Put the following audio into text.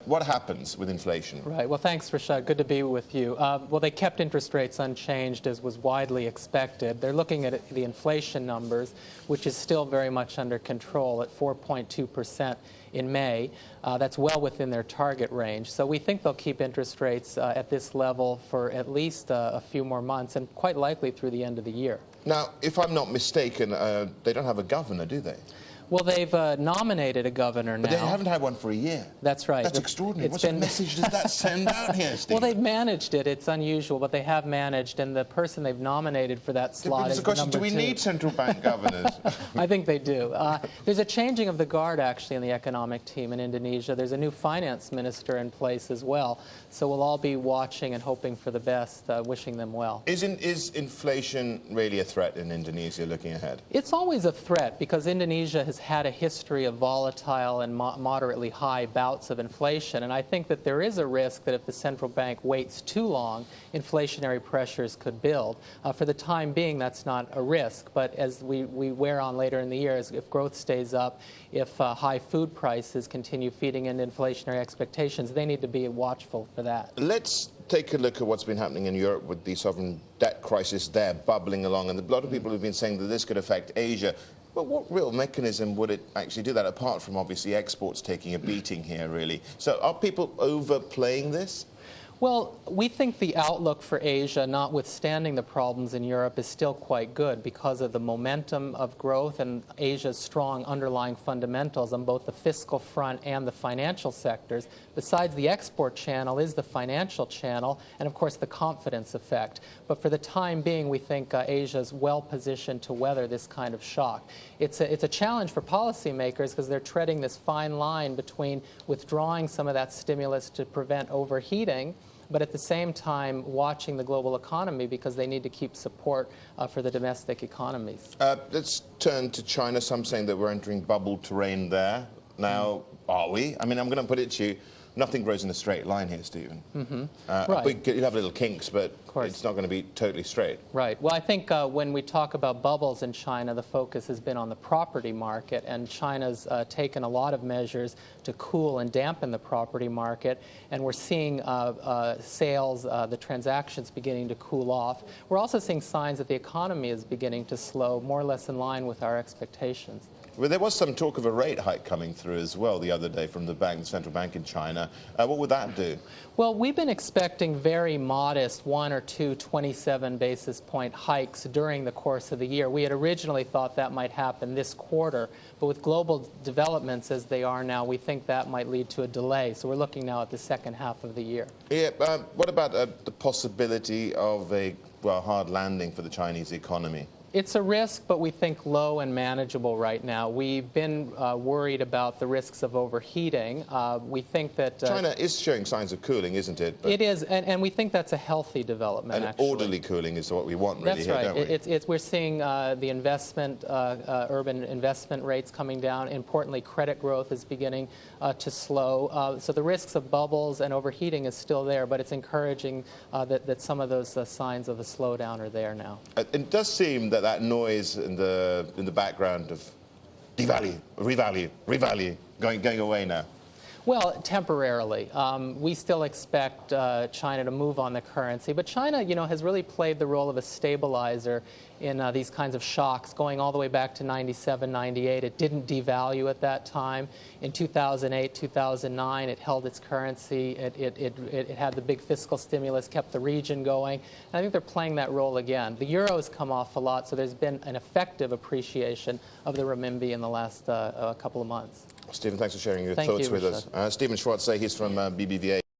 what happens with inflation? Right. Well, thanks, Rishaad. Good to be with you. Well, they kept interest rates unchanged, as was widely expected. They're looking at the inflation numbers, which is still very much under control at 4.2% in May. That's well within their target range. So we think they'll keep interest rates at this level for at least a few more months, and quite likely through the end of the year. Now, if I'm not mistaken, they don't have a governor, do they? Well, they've nominated a governor now. But they haven't had one for a year. That's right. That's extraordinary. What sort of message does that send out here, Steve? Well, they've managed it. It's unusual, but they have managed, and the person they've nominated for that slot is the number 2. Do we need central bank governors? I think they do. There's a changing of the guard, actually, in the economic team in Indonesia. There's a new finance minister in place as well. So we'll all be watching and hoping for the best, wishing them well. Is inflation really a threat in Indonesia looking ahead? It's always a threat because Indonesia has had a history of volatile and moderately high bouts of inflation. And I think that there is a risk that if the central bank waits too long, inflationary pressures could build. For the time being, that's not a risk. But as we wear on later in the year, if growth stays up, if high food prices continue feeding into inflationary expectations, they need to be watchful for that. Let's take a look at what's been happening in Europe with the sovereign debt crisis there bubbling along. And a lot of people have been saying that this could affect Asia. But what real mechanism would it actually do that, apart from obviously exports taking a beating here, really? So are people overplaying this? Well, we think the outlook for Asia, notwithstanding the problems in Europe, is still quite good because of the momentum of growth and Asia's strong underlying fundamentals on both the fiscal front and the financial sectors. Besides the export channel is the financial channel and, of course, the confidence effect. But for the time being, we think Asia is well positioned to weather this kind of shock. It's a challenge for policymakers because they're treading this fine line between withdrawing some of that stimulus to prevent overheating, but at the same time watching the global economy because they need to keep support for the domestic economies. Let's turn to China. Some saying that we're entering bubble terrain there. Now, are we? I mean, I'm going to put it to you. Nothing grows in a straight line here, Stephen. Right. You'll have little kinks, but it's not going to be totally straight. Right. Well, I think when we talk about bubbles in China, the focus has been on the property market, and China's taken a lot of measures to cool and dampen the property market, and we're seeing sales, the transactions beginning to cool off. We're also seeing signs that the economy is beginning to slow, more or less in line with our expectations. Well, there was some talk of a rate hike coming through as well the other day from the central bank in China. What would that do? Well, we've been expecting very modest 1 or 2 27 basis point hikes during the course of the year. We had originally thought that might happen this quarter, but with global developments as they are now, we think that might lead to a delay. So we're looking now at the second half of the year. Yeah. What about the possibility of a hard landing for the Chinese economy? It's a risk, but we think low and manageable right now. We've been worried about the risks of overheating. We think that China is showing signs of cooling, isn't it? It is, and we think that's a healthy development. And orderly cooling is what we want, really. That's right. Here, don't we? We're seeing the investment, urban investment rates coming down. Importantly, credit growth is beginning to slow. So the risks of bubbles and overheating is still there, but it's encouraging that some of those signs of a slowdown are there now. It does seem that noise in the background of devalue, revalue, going away now. Well, temporarily. We still expect China to move on the currency, but China, has really played the role of a stabilizer in these kinds of shocks, going all the way back to 97, 98. It didn't devalue at that time. In 2008, 2009, it held its currency. It had the big fiscal stimulus, kept the region going. And I think they're playing that role again. The euro's come off a lot, so there's been an effective appreciation of the renminbi in the last couple of months. Stephen, thanks for sharing your thoughts with us. Stephen Schwartz, he's from BBVA.